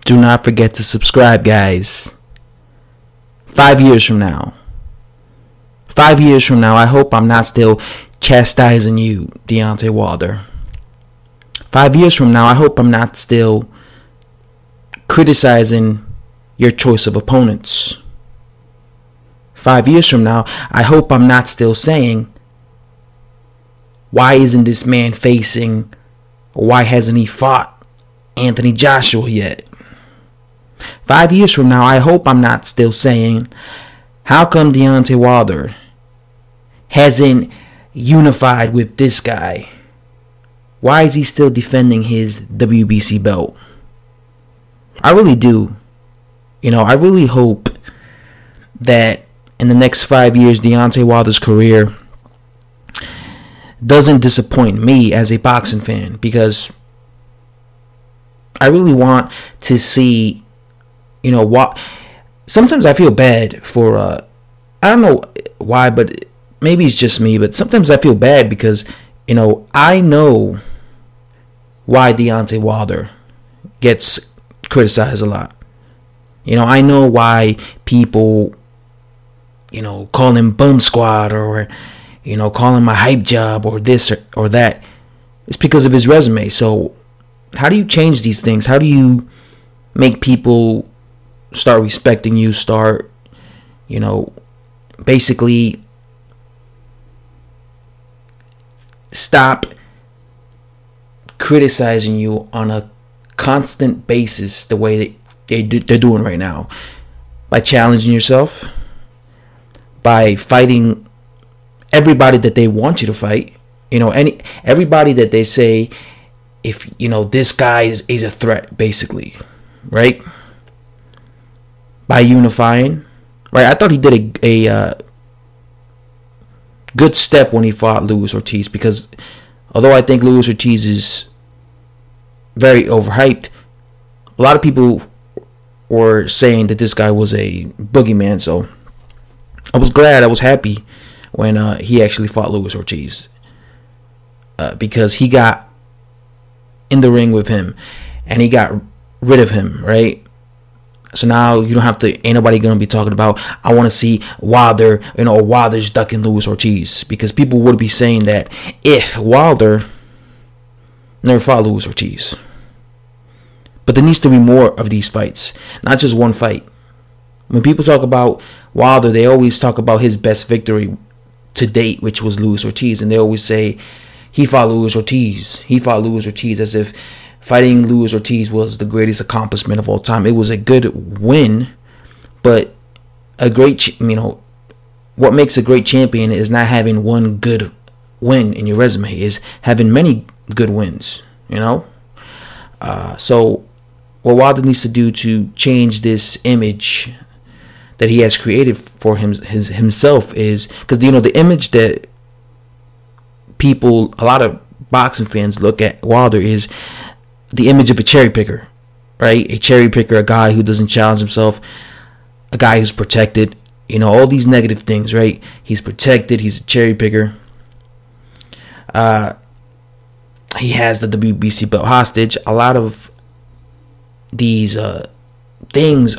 Do not forget to subscribe, guys. 5 years from now. 5 years from now, I hope I'm not still chastising you, Deontay Wilder. 5 years from now, I hope I'm not still criticizing your choice of opponents. 5 years from now, I hope I'm not still saying, why isn't this man facing, or why hasn't he fought Anthony Joshua yet? 5 years from now, I hope I'm not still saying, how come Deontay Wilder hasn't unified with this guy? Why is he still defending his WBC belt? I really do. I really hope that in the next 5 years, Deontay Wilder's career doesn't disappoint me as a boxing fan, because I really want to see, what. Sometimes I feel bad for, I don't know why, but maybe it's just me, but sometimes I feel bad because, I know why Deontay Wilder gets criticized a lot. I know why people, call him bum squad, or, call him a hype job, or this or that. It's because of his resume. So how do you change these things? How do you make people start respecting you, start, basically stop criticizing you on a constant basis the way that they're doing right now? By challenging yourself, by fighting everybody that they want you to fight, everybody that they say, if this guy is a threat, basically, right? By unifying, right? I thought he did a good step when he fought Luis Ortiz, because although I think Luis Ortiz is very overhyped, a lot of people were saying that this guy was a boogeyman. So I was happy when he actually fought Luis Ortiz, because he got in the ring with him and he got rid of him, right? So now you don't have to, ain't nobody gonna be talking about, I want to see Wilder, Wilder's ducking Luis Ortiz, because people would be saying that if Wilder never fought Luis Ortiz. But there needs to be more of these fights, not just one fight. When people talk about Wilder, they always talk about his best victory to date, which was Luis Ortiz, and they always say he fought Luis Ortiz. He fought Luis Ortiz, as if fighting Luis Ortiz was the greatest accomplishment of all time. It was a good win, but a great, what makes a great champion is not having one good win in your resume, is having many good wins, So what Wilder needs to do to change this image that he has created for himself is, because the image that people, a lot of boxing fans look at Wilder is the image of a cherry picker, right? A cherry picker, a guy who doesn't challenge himself, a guy who's protected, all these negative things, right? He's protected, he's a cherry picker. He has the WBC belt hostage. A lot of these things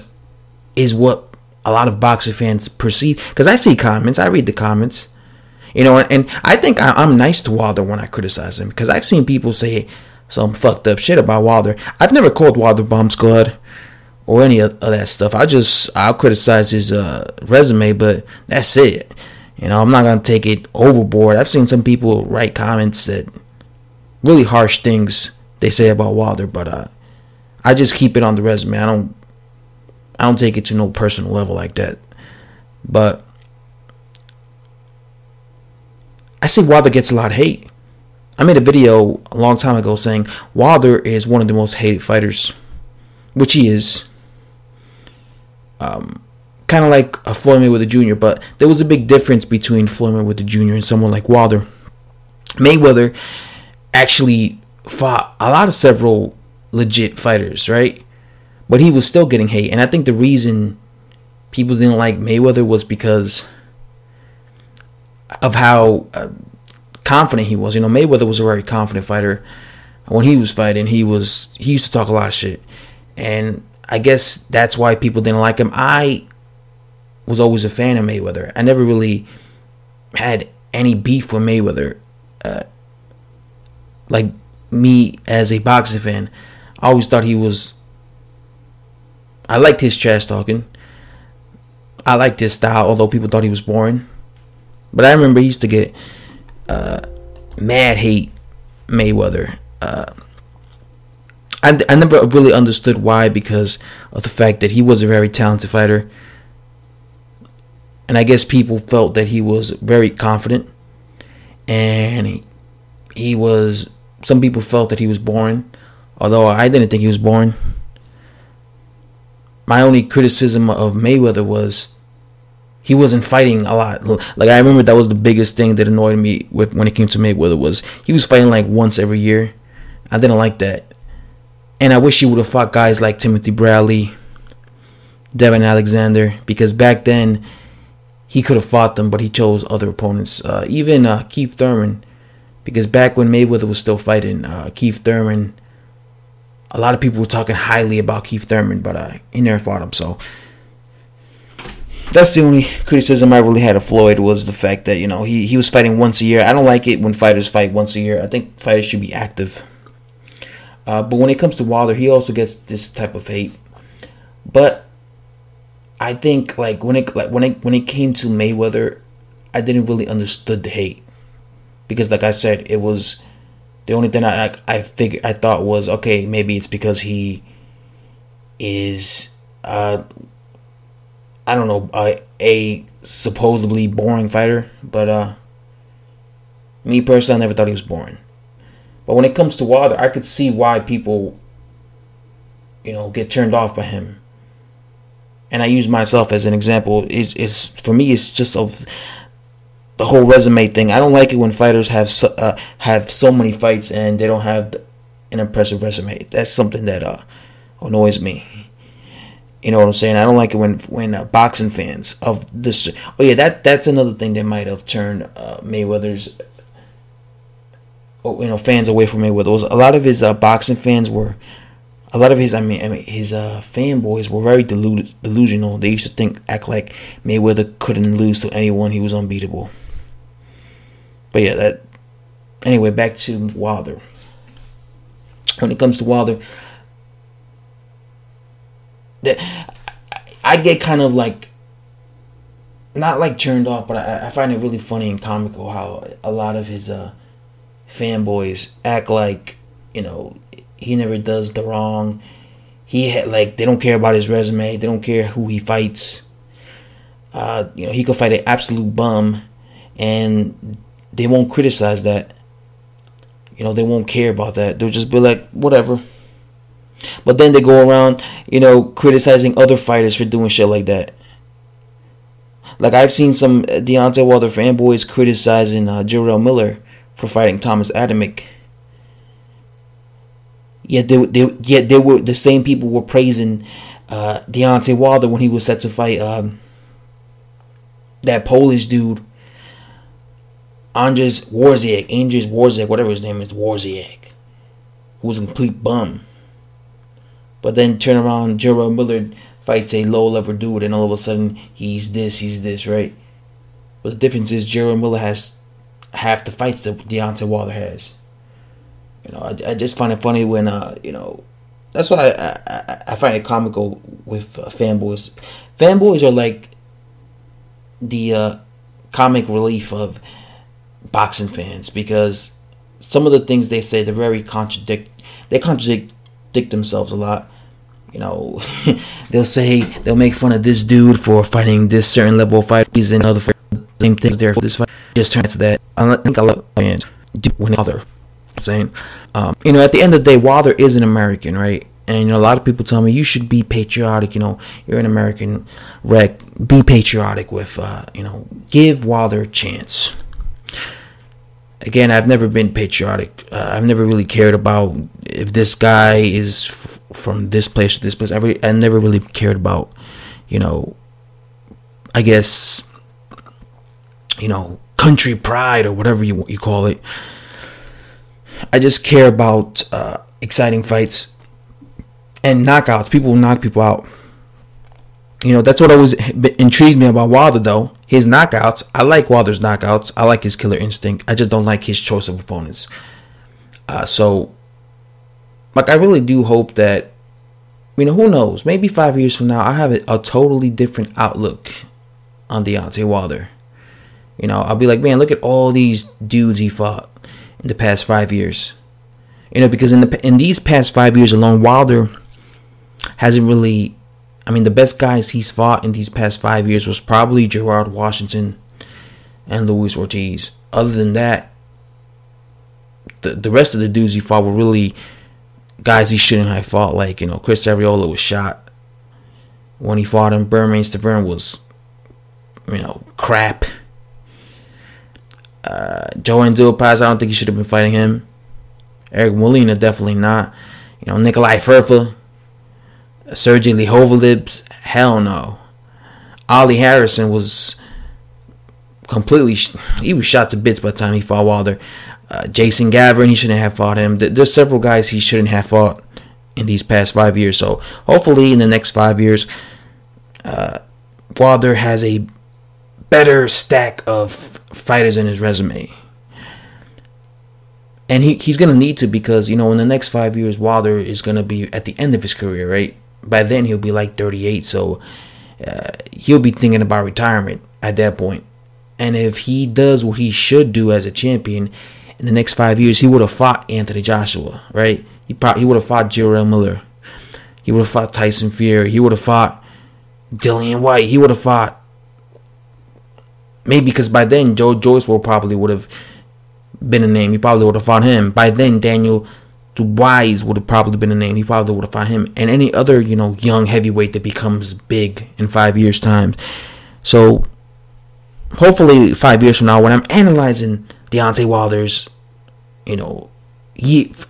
is what a lot of boxing fans perceive, because I see comments, I read the comments, and I think I'm nice to Wilder when I criticize him, because I've seen people say some fucked up shit about Wilder. I've never called Wilder bomb squad or any of that stuff. I'll criticize his resume, but that's it. I'm not gonna take it overboard. I've seen some people write comments that really harsh things they say about Wilder, but I just keep it on the resume. I don't take it to no personal level like that. But I see Wilder gets a lot of hate. I made a video a long time ago saying Wilder is one of the most hated fighters, which he is. Kind of like a Floyd Mayweather Jr., but there was a big difference between Floyd Mayweather Jr. and someone like Wilder. Mayweather actually fought several legit fighters, right? But he was still getting hate. And I think the reason people didn't like Mayweather was because of how confident he was. Mayweather was a very confident fighter. When he was fighting, he used to talk a lot of shit. And I guess that's why people didn't like him. I was always a fan of Mayweather. I never really had any beef with Mayweather. Like me as a boxing fan, I always thought he was. I liked his trash talking. I liked his style, although people thought he was boring. But I remember he used to get mad hate Mayweather. I never really understood why, because of the fact that he was a very talented fighter. And I guess people felt that he was very confident. And he was, some people felt that he was boring. Although I didn't think he was boring. My only criticism of Mayweather was he wasn't fighting a lot. Like, I remember that was the biggest thing that annoyed me with when it came to Mayweather, was he was fighting like once every year. I didn't like that. And I wish he would have fought guys like Timothy Bradley, Devin Alexander, because back then he could have fought them, but he chose other opponents. Even Keith Thurman, because back when Mayweather was still fighting, Keith Thurman, a lot of people were talking highly about Keith Thurman, but he never fought him. So that's the only criticism I really had of Floyd, was the fact that, you know, he was fighting once a year. I don't like it when fighters fight once a year. I think fighters should be active. But when it comes to Wilder, he also gets this type of hate. But I think when it came to Mayweather, I didn't really understood the hate, because like I said, it was the only thing I thought was, okay, maybe it's because he is I don't know, a supposedly boring fighter. But me personally, I never thought he was boring. But when it comes to Wilder, I could see why people, you know, get turned off by him. And I use myself as an example. Is for me, it's just of the whole resume thing. I don't like it when fighters have so many fights and they don't have an impressive resume. That's something that annoys me. You know what I'm saying? I don't like it when boxing fans of this. Oh yeah, that's another thing that might have turned Mayweather's fans away from Mayweather. Was a lot of his boxing fans were, a lot of his his fanboys were very delusional. They used to act like Mayweather couldn't lose to anyone. He was unbeatable. But yeah, anyway, back to Wilder. When it comes to Wilder, I get kind of like, not like turned off, but I find it really funny and comical how a lot of his fanboys act like, you know, he never does the wrong. They don't care about his resume. They don't care who he fights. You know, he could fight an absolute bum, and they won't criticize that. You know, they won't care about that. They'll just be like, whatever. But then they go around, you know, criticizing other fighters for doing shit like that. Like, I've seen some Deontay Wilder fanboys criticizing Jarrell Miller for fighting Thomas Adamek. Yet they were the same people were praising Deontay Wilder when he was set to fight that Polish dude, Andrzej Wawrzyk, whatever his name is, Wawrzyk, who was a complete bum. But then turn around, Jarrell Miller fights a low-level dude, and all of a sudden he's this, right? But the difference is Jarrell Miller has half the fights that Deontay Wilder has. You know, I just find it funny when you know, that's why I find it comical with fanboys. Fanboys are like the comic relief of boxing fans, because some of the things they say, they contradict themselves a lot. You know, they'll make fun of this dude for fighting this certain level of fight. He's in other same things there for this fight. Just turn to that. I think a lot of fans do when other saying, you know, at the end of the day, Wilder is an American, right? And you know, a lot of people tell me you should be patriotic. You know, you're an American wreck. Be patriotic with, you know, give Wilder a chance. Again, I've never been patriotic. I've never really cared about if this guy is from this place to this place. I never really cared about, you know, I guess, you know, country pride or whatever you call it. I just care about exciting fights. and knockouts. People knock people out. You know, that's what always intrigued me about Wilder, though. His knockouts. I like Wilder's knockouts. I like his killer instinct. I just don't like his choice of opponents. So, like, I really do hope that, you know, who knows? Maybe 5 years from now, I have a totally different outlook on Deontay Wilder. You know, I'll be like, man, look at all these dudes he fought in the past 5 years. You know, because in these past 5 years alone, Wilder hasn't really... I mean, the best guys he's fought in these past 5 years was probably Gerard Washington and Luis Ortiz. Other than that, the rest of the dudes he fought were really guys he shouldn't have fought. Like, you know, Chris Arreola was shot when he fought him. Bermane Stiverne was, you know, crap. Joe Anzil Paz, I don't think he should have been fighting him. Eric Molina, definitely not. You know, Nikolai Ferfa, Sergey Lihovalips, hell no. Ali Harrison was completely... he was shot to bits by the time he fought Wilder. Jason Gavin, he shouldn't have fought him. There's several guys he shouldn't have fought in these past 5 years. So hopefully in the next 5 years, Wilder has a better stack of fighters in his resume. And he's going to need to, because, you know, in the next 5 years, Wilder is going to be at the end of his career, right? By then, he'll be like 38, so he'll be thinking about retirement at that point. And if he does what he should do as a champion in the next 5 years, he would have fought Anthony Joshua, right? He would have fought Jarrell Miller. He would have fought Tyson Fury. He would have fought Dillian White. He would have fought... maybe because by then, Joe Joyce probably would have been a name. He probably would have fought him. By then, Daniel Dubois would have probably been a name. He probably would have fought him. And any other, you know, young heavyweight that becomes big in 5 years' time. So, hopefully 5 years from now, when I'm analyzing Deontay Wilder's, you know,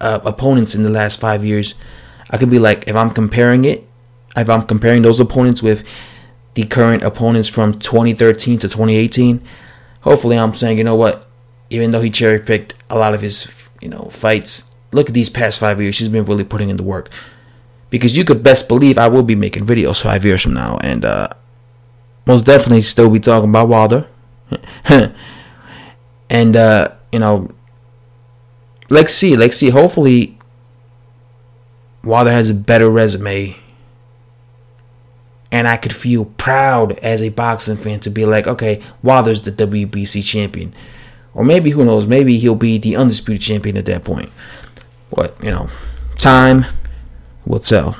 opponents in the last 5 years, I could be like, if I'm comparing those opponents with the current opponents from 2013 to 2018, hopefully I'm saying, you know what, even though he cherry-picked a lot of his, you know, fights, look at these past 5 years. He's been really putting in the work. Because you could best believe I will be making videos 5 years from now. And most definitely still be talking about Wilder. And, you know, let's see. Hopefully, Wilder has a better resume. And I could feel proud as a boxing fan to be like, okay, Wilder's the WBC champion. Or maybe, who knows, maybe he'll be the undisputed champion at that point. What, you know, time will tell.